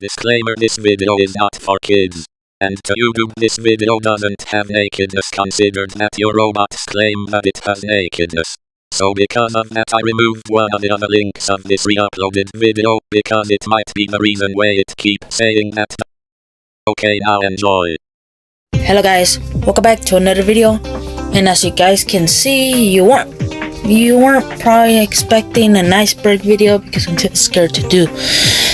Disclaimer: this video is not for kids. And to YouTube, this video doesn't have nakedness, considered that your robots claim that it has nakedness. So because of that, I removed one of the other links of this re-uploaded video, because it might be the reason why it keeps saying that. Okay, now enjoy. Hello guys, welcome back to another video. And as you guys can see, you weren't probably expecting an Iceberg video because I'm too scared to do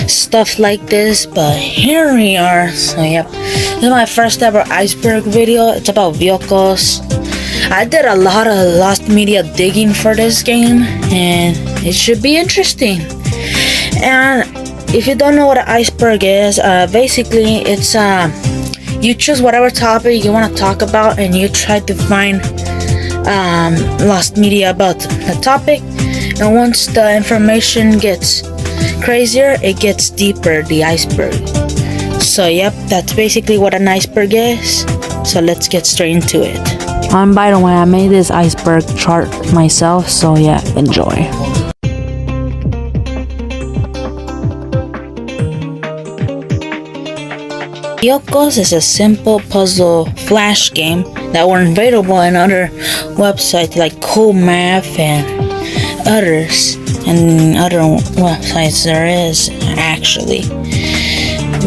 stuff like this, but here we are. So yep, this is my first ever Iceberg video. It's about vehicles. I did a lot of lost media digging for this game, and it should be interesting. And if you don't know what an Iceberg is, basically it's you choose whatever topic you want to talk about, and you try to find lost media about the topic. And once the information gets crazier, it gets deeper, the iceberg. So yep, that's basically what an iceberg is. So let's get straight into it. By the way, I made this iceberg chart myself, so yeah, enjoy. Vehicles is a simple puzzle flash game that were available in other websites like Cool Math and others, and other websites there is actually,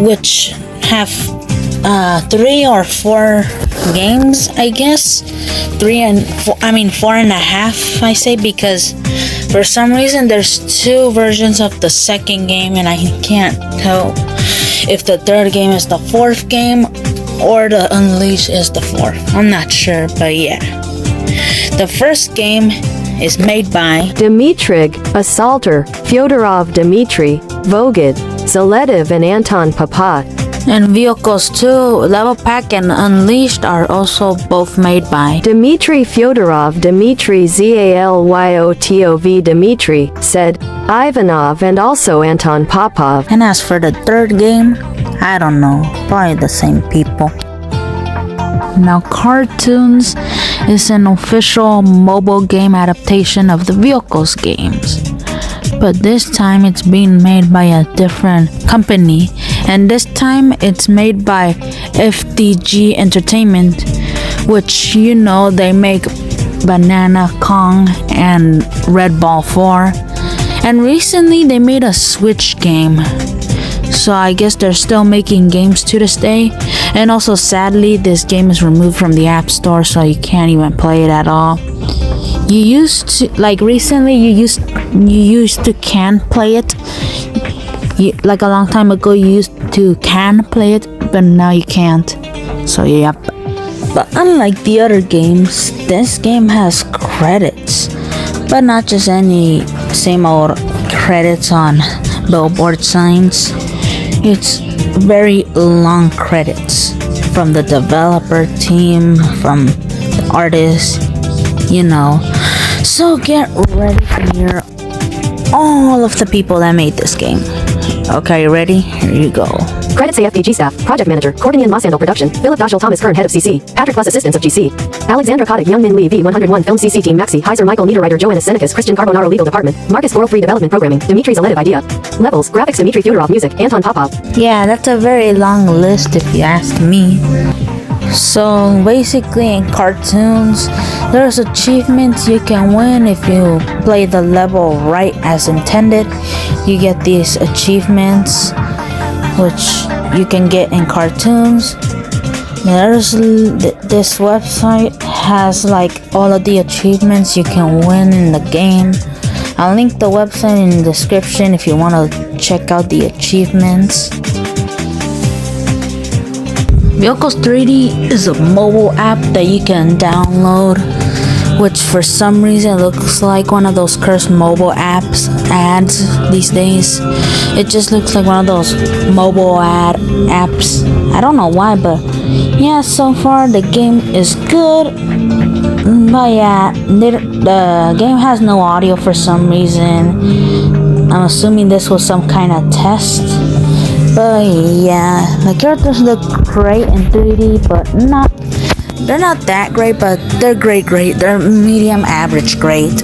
which have 3 or 4 games, I guess. 3 and 4, I mean 4.5, I say, because for some reason there's 2 versions of the second game, and I can't tell if the third game is the 4th game or the Unleash is the 4th. I'm not sure, but yeah. The first game is made by Dmitrig, Assaulter, Fyodorov Dmitry, Vogid, Zaletiv, and Anton Popov. And Vehicles 2, Level Pack, and Unleashed are also both made by Dmitry Fyodorov, Dmitry Zalyotov Dmitry, said Ivanov, and also Anton Popov. And as for the third game, I don't know, probably the same people. Now, CAR TOONS is an official mobile game adaptation of the Vehicles games. But this time it's being made by a different company, and this time it's made by FDG Entertainment, which, you know, they make Banana Kong and Red Ball 4, and recently they made a Switch game. So I guess they're still making games to this day. And also, sadly, this game is removed from the App Store, so you can't even play it at all. You used to, like recently, you used to can play it. Like a long time ago, you used to can play it, but now you can't. So yep. But unlike the other games, this game has credits, but not just any same old credits on billboard signs. It's very long credits from the developer team, from the artist, you know. So get ready to hear all of the people that made this game. Okay, ready? Here you go. Credits AFPG staff, Project Manager, Courtney and Mossandel Production, Philip Vashel Thomas Kern Head of CC, Patrick Plus Assistance of GC, Alexandra Kotick Young Min Lee V101 Film CC Team Maxi, Heiser Michael Niederreiter Joanna Senekas Christian Carbonaro Legal Department, Marcus 403 Development Programming, Dmitry Zaletiv Idea, Levels, Graphics Dmitry Fyodorov Music, Anton Popov. Yeah, that's a very long list if you ask me. So basically in CAR TOONS, there's achievements you can win if you play the level right as intended. You get these achievements, which you can get in CAR TOONS. There's this website has like all of the achievements you can win in the game. I'll link the website in the description if you want to check out the achievements. Vehicles 3D is a mobile app that you can download, which for some reason looks like one of those cursed mobile apps ads these days. It just looks like one of those mobile apps. I don't know why, but yeah, so far the game is good. But yeah, the game has no audio for some reason. I'm assuming this was some kind of test. But yeah, the characters look great in 3D, but they're not that great, but they're great. They're medium average great.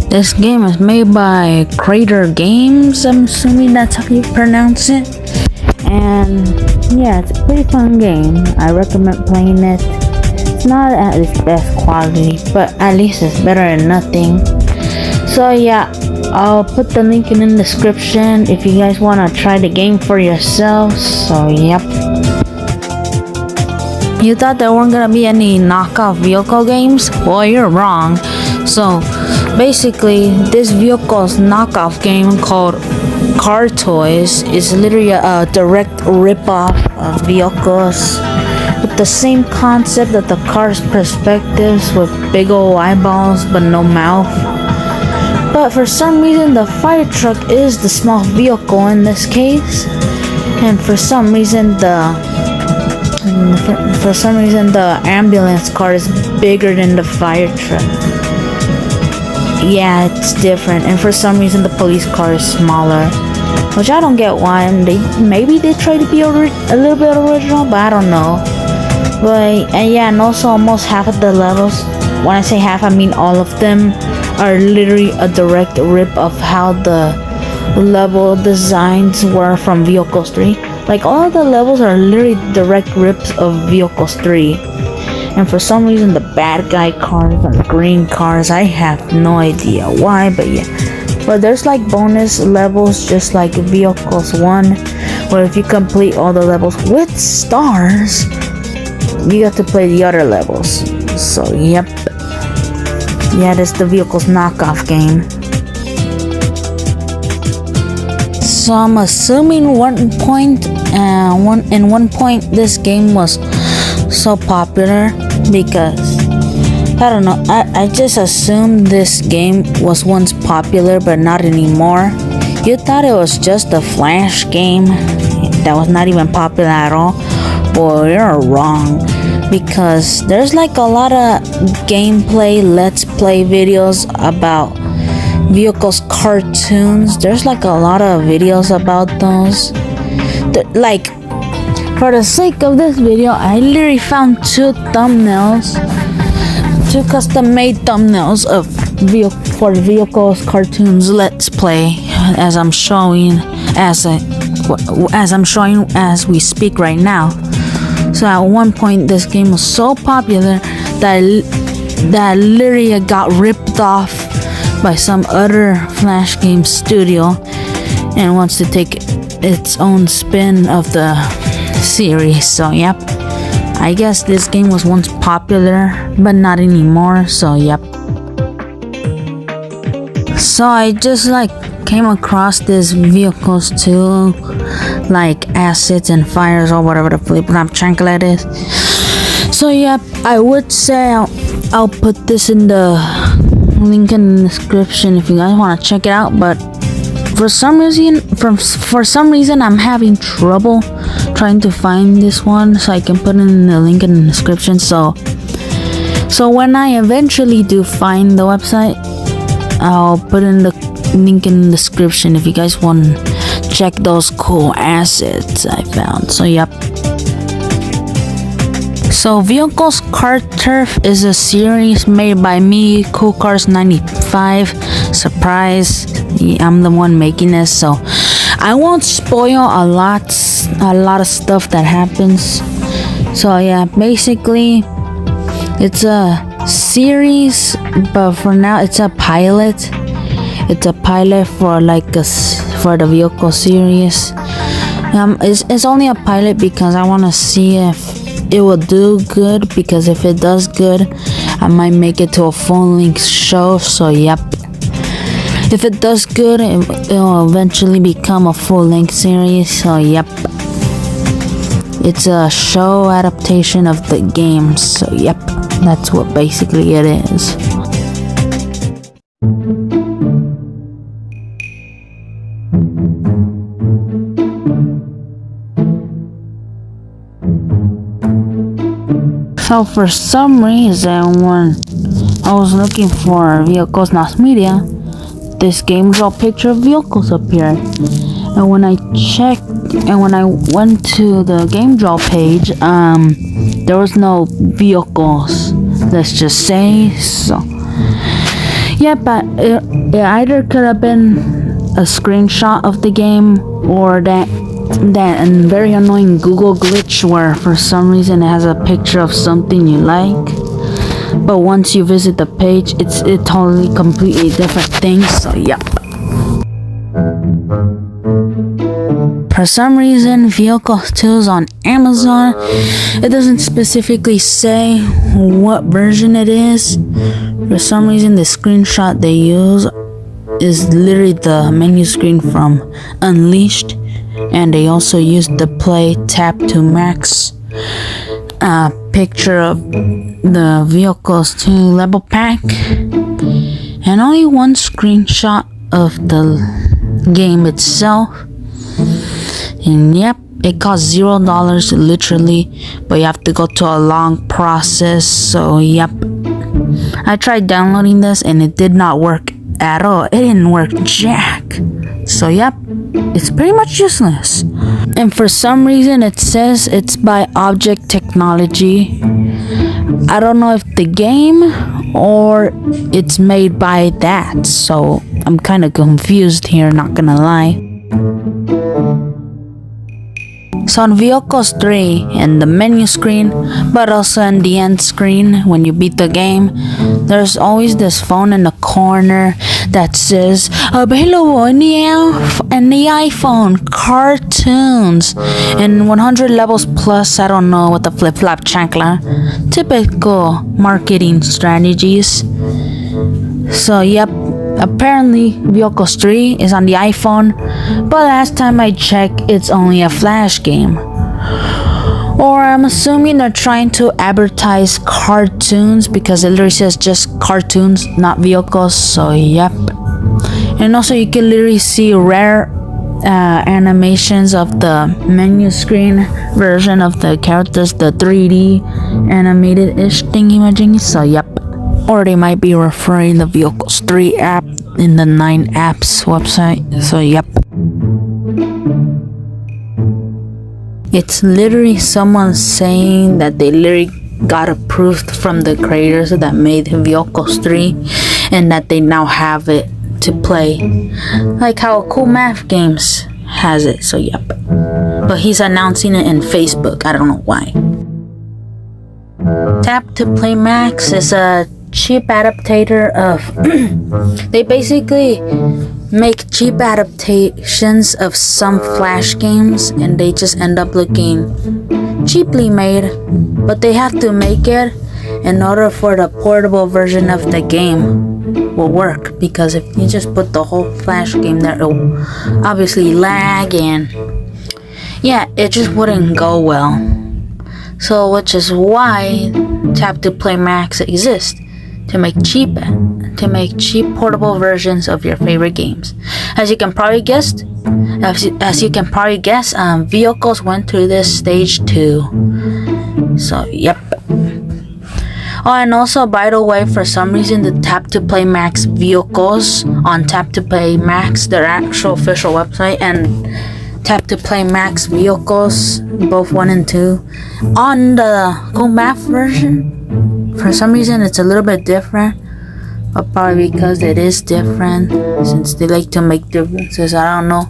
This game is made by Crater Games, I'm assuming that's how you pronounce it. And yeah, it's a pretty fun game. I recommend playing it. It's not at its best quality, but at least it's better than nothing. So yeah, I'll put the link in the description if you guys want to try the game for yourselves. So yep. You thought there weren't gonna be any knockoff vehicle games? Well, you're wrong. So basically, this vehicle's knockoff game called CAR TOONS is literally a direct rip-off of vehicles with the same concept of the car's perspectives with big old eyeballs but no mouth. But for some reason the fire truck is the small vehicle in this case, and for some reason the ambulance car is bigger than the fire truck. Yeah, it's different, and for some reason the police car is smaller, which I don't get why. Maybe they try to be a little bit original, but I don't know. But and yeah, and also almost half of the levels, when I say half I mean all of them, are literally a direct rip of how the level designs were from Vehicles 3. Like all the levels are literally direct rips of Vehicles 3. And for some reason the bad guy cars are green cars. I have no idea why, but yeah. But there's like bonus levels just like Vehicles 1, where if you complete all the levels with stars, you get to play the other levels. So yep. Yeah, this is the Vehicles knockoff game. So I'm assuming one point this game was so popular because I don't know, I just assumed this game was once popular but not anymore. You thought it was just a Flash game that was not even popular at all? Well, you're wrong, because there's like a lot of gameplay let's play videos about Vehicles cartoons. There's like a lot of videos about those. Like, for the sake of this video, I literally found two custom made thumbnails for Vehicles cartoons let's play, as I'm showing as we speak right now. So at one point this game was so popular that literally got ripped off by some other Flash game studio and wants to take its own spin of the series. So yep, I guess this game was once popular but not anymore. So yep. So I just like came across this Vehicles 2 like acids and fires or whatever the flip chanclet is. So yep, I would say I'll put this in the link in the description if you guys want to check it out. But for some reason I'm having trouble trying to find this one, so I can put in the link in the description. So when I eventually do find the website, I'll put in the link in the description if you guys want to check those cool assets I found. So yep. So Vehicles CAR Turf is a series made by me, Cool Cars 95. Surprise, I'm the one making this, so I won't spoil a lot of stuff that happens. So yeah, basically it's a series, but for now it's a pilot. It's a pilot for for the Vehicle series. It's only a pilot because I want to see if it will do good, because if it does good I might make it to a full-length show. So yep, if it does good it will eventually become a full-length series. So yep, it's a show adaptation of the game. So yep, that's what basically it is. So for some reason, when I was looking for Vehicles Not Media, this game draw picture of Vehicles appeared. And when I went to the game draw page, there was no Vehicles, let's just say. So yeah, but it either could have been a screenshot of the game, or that that very annoying Google glitch where for some reason it has a picture of something you like, but once you visit the page, it's totally completely different thing. So yep. For some reason, vehicle tools on Amazon, it doesn't specifically say what version it is. For some reason, the screenshot they use is literally the menu screen from Unleashed, and they also used the play tap to max picture of the vehicles to level pack, and only one screenshot of the game itself. And yep, it costs $0 literally, but you have to go to a long process. So yep, I tried downloading this and it did not work at all. It didn't work jack. So yep, it's pretty much useless. And for some reason it says it's by Object Technology. I don't know if the game or it's made by that, so I'm kind of confused here, not gonna lie. So on Vehicles 3, in the menu screen, but also in the end screen when you beat the game, there's always this phone in the corner that says available in the iPhone, CAR TOONS, and 100 levels plus. I don't know what the flip-flop chancla. Typical marketing strategies. So yep, apparently Vehicles 3 is on the iPhone, but last time I checked, it's only a Flash game. Or I'm assuming they're trying to advertise CAR TOONS because it literally says just CAR TOONS, not vehicles. So yep. And also you can literally see rare animations of the menu screen version of the characters, the 3D animated-ish thingy-majingy. So yep. Or they might be referring the Vehicles 3 app in the 9 apps website. So yep. It's literally someone saying that they literally got approved from the creators that made Vehicles 3 and that they now have it to play. Like how Cool Math Games has it. So yep. But he's announcing it in Facebook. I don't know why. Tap to Play Max is a cheap adaptator of they basically make cheap adaptations of some Flash games and they just end up looking cheaply made, but they have to make it in order for the portable version of the game will work, because if you just put the whole Flash game there, it'll obviously lag and yeah, it just wouldn't go well. So which is why Tap to Play Max exists, to make cheap portable versions of your favorite games. As you can probably guess, Vehicles went through this stage too. So yep. Oh, and also by the way, for some reason the Tap to Play Max Vehicles on Tap to Play Max, their actual official website, and Tap to Play Max Vehicles, both 1 and 2, on the Go Math version, for some reason it's a little bit different, but probably because it is different, since they like to make differences, I don't know.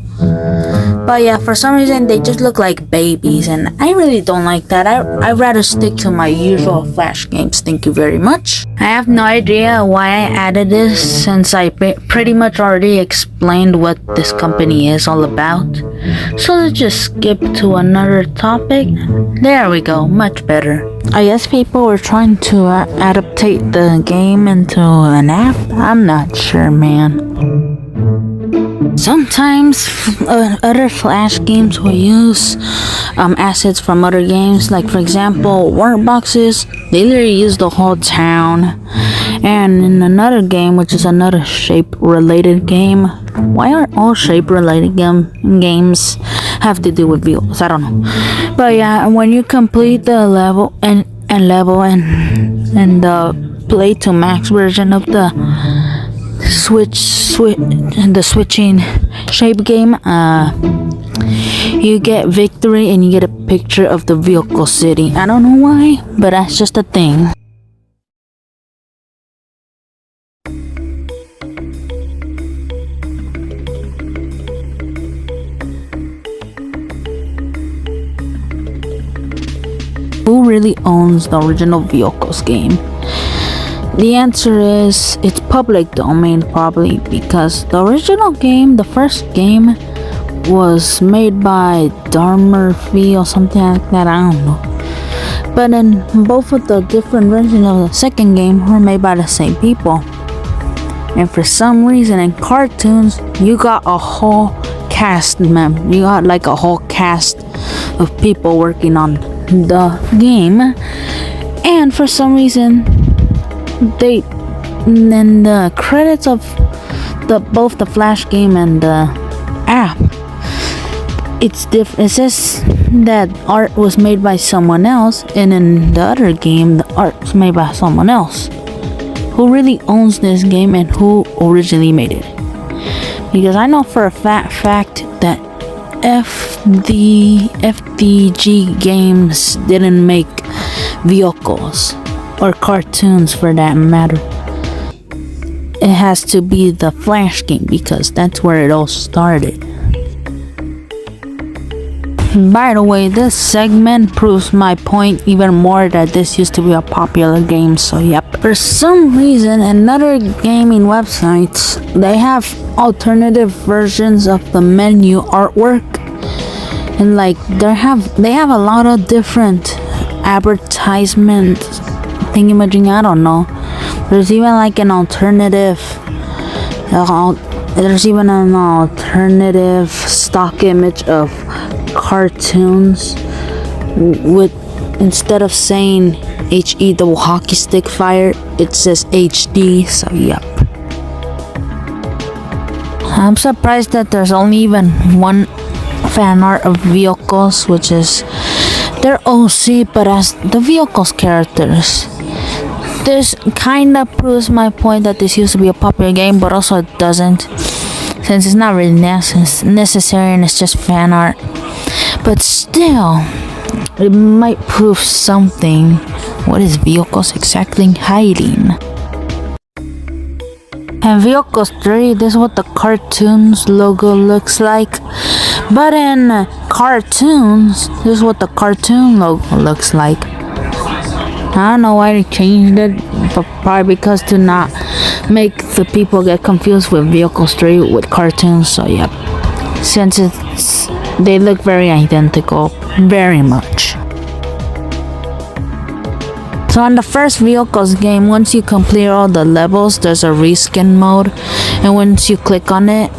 But yeah, for some reason they just look like babies, and I really don't like that. I'd rather stick to my usual Flash games. Thank you very much. I have no idea why I added this, since I pretty much already explained what this company is all about. So let's just skip to another topic. There we go, much better. I guess people were trying to adaptate the game into an app. I'm not sure, man. Sometimes other Flash games will use assets from other games, like for example War Boxes. They literally use the whole town. And in another game, which is another shape related game, why are all shape related games have to do with vehicles? I don't know. But yeah, when you complete the level and the play to max version of the switching shape game, you get victory and you get a picture of the vehicle city. I don't know why, but that's just a thing. who really owns the original vehicles game? The answer is it's public domain, probably, because the original game, the first game, was made by Murphy or something like that, I don't know. But then both of the different versions of the second game were made by the same people. And for some reason in CAR TOONS, you got a whole cast, man. You got like a whole cast of people working on the game. And for some reason, then the credits of both the Flash game and the app, it's different. It says that art was made by someone else, and in the other game, the art was made by someone else. Who really owns this game and who originally made it? Because I know for a fact that FDG Games didn't make vehicles or cartoons for that matter. It has to be the Flash game because that's where it all started. By the way, this segment proves my point even more that this used to be a popular game, so yep. For some reason, in other gaming websites, they have alternative versions of the menu artwork. And like, they have a lot of different advertisement thingamajig, I don't know. There's even like an alternative, stock image of cartoons with, instead of saying HE the hockey stick fire, it says HD, so yep. I'm surprised that there's only even one fan art of vehicles, which is their OC but as the vehicles characters. This kinda proves my point that this used to be a popular game, but also it doesn't, since it's not really necessary and it's just fan art. But still, it might prove something. What is vehicles exactly hiding? And Vehicles 3, this is what the CAR TOONS logo looks like. But in CAR TOONS, this is what the cartoon logo looks like. I don't know why they changed it, but probably because to not make the people get confused with Vehicles 3 with cartoons, so yep. Since they look very identical, very much. So on the first Vehicles game, once you complete all the levels, there's a reskin mode, and once you click on it,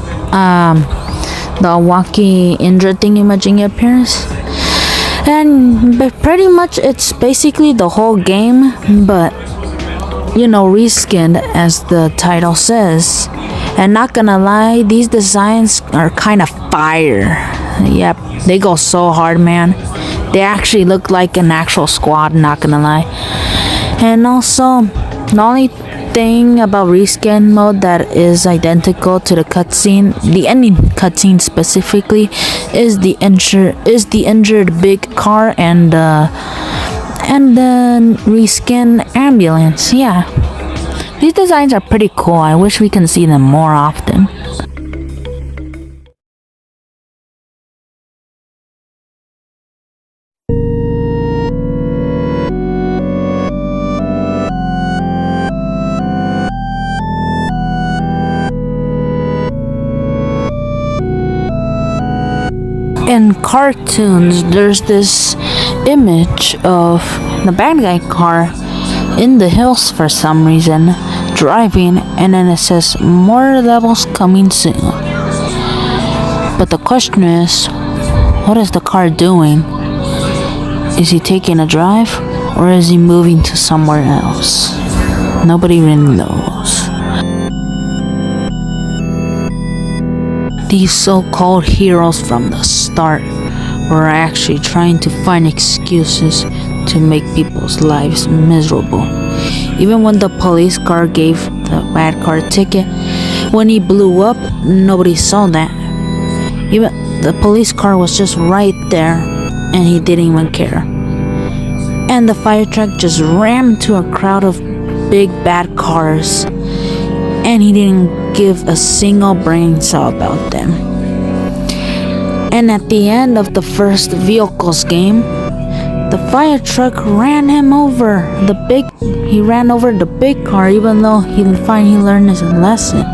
the wacky injured thingamajig appears. And pretty much it's basically the whole game, but you know, reskinned as the title says. And not gonna lie, these designs are kind of fire. Yep, they go so hard, man. They actually look like an actual squad, not gonna lie. And also, the only thing about reskin mode that is identical to the cutscene, the ending cutscene specifically, is the injured big car and the reskin ambulance. Yeah, these designs are pretty cool. I wish we can see them more often. In CAR TOONS, there's this image of the bad guy car in the hills for some reason, driving, and then it says more levels coming soon. But the question is, what is the car doing? Is he taking a drive, or is he moving to somewhere else? Nobody really knows. These so-called heroes from the start were actually trying to find excuses to make people's lives miserable. Even when the police car gave the bad car a ticket, when he blew up, nobody saw that. Even the police car was just right there and he didn't even care. And the fire truck just rammed to a crowd of big bad cars and he didn't give a single brain cell about them. And at the end of the first Vehicles game, the fire truck ran him over. He ran over the big car, even though he learned his lesson.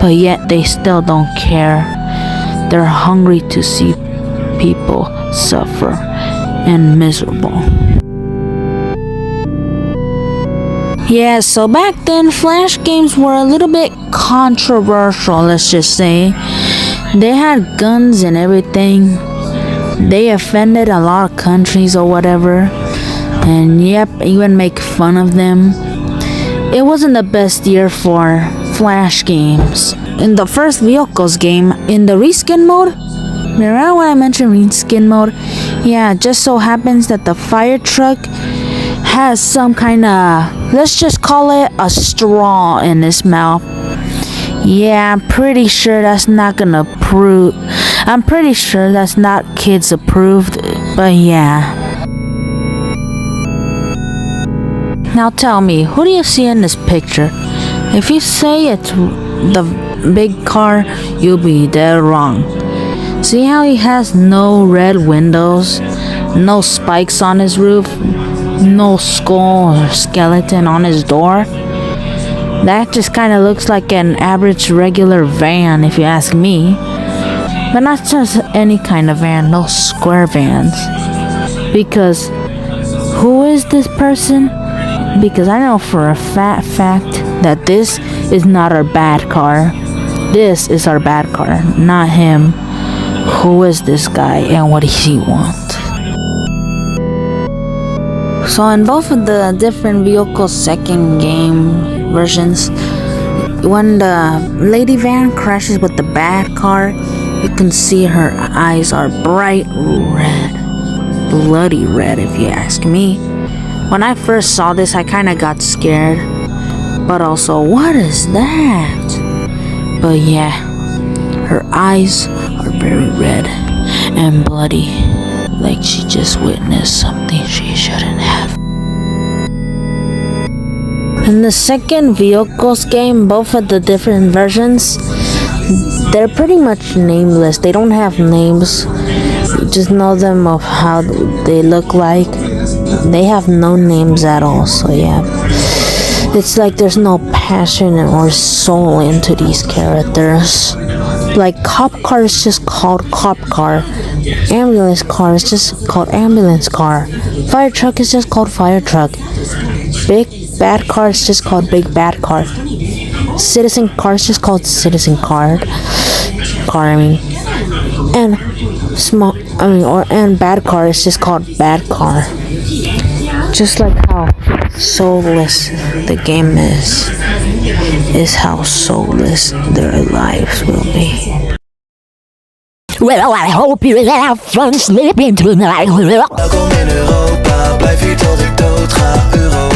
But yet they still don't care. They're hungry to see people suffer and miserable. Yeah, so back then, Flash games were a little bit controversial, let's just say. They had guns and everything. They offended a lot of countries or whatever. And yep, even make fun of them. It wasn't the best year for Flash games. In the first vehicles game, in the reskin mode, remember when I mentioned reskin mode? Yeah, it just so happens that the fire truck has some kind of, let's just call it a straw in his mouth. Yeah, I'm pretty sure that's not gonna prove. I'm pretty sure that's not kids approved, but yeah. Now tell me, who do you see in this picture? If you say it's the big car, you'll be dead wrong. See how he has no red windows, no spikes on his roof, no skull or skeleton on his door? That just kind of looks like an average regular van, if you ask me. But not just any kind of van, no square vans. Because who is this person? Because I know for a fact that this is not our bad car. This is our bad car, not him. Who is this guy and what does he want? So in both of the different vehicles second game versions, when the lady van crashes with the bad car, you can see her eyes are bright red. Bloody red if you ask me. When I first saw this, I kinda got scared. But also, what is that? But yeah, her eyes are very red and bloody, like she just witnessed something she shouldn't have. In the second vehicles game, both of the different versions, they're pretty much nameless. They don't have names. You just know them of how they look like. They have no names at all, so yeah. It's like there's no passion or soul into these characters. Like cop car is just called cop car. Ambulance car is just called ambulance car. Fire truck is just called fire truck. Big bad car is just called big bad car. Citizen car is just called citizen car. And bad car is just called bad car. Just like how soulless the game is how soulless their lives will be. Well, I hope you have fun sleeping tonight. Welkom in Europa, blijf hier tot ik dood ga. Europa.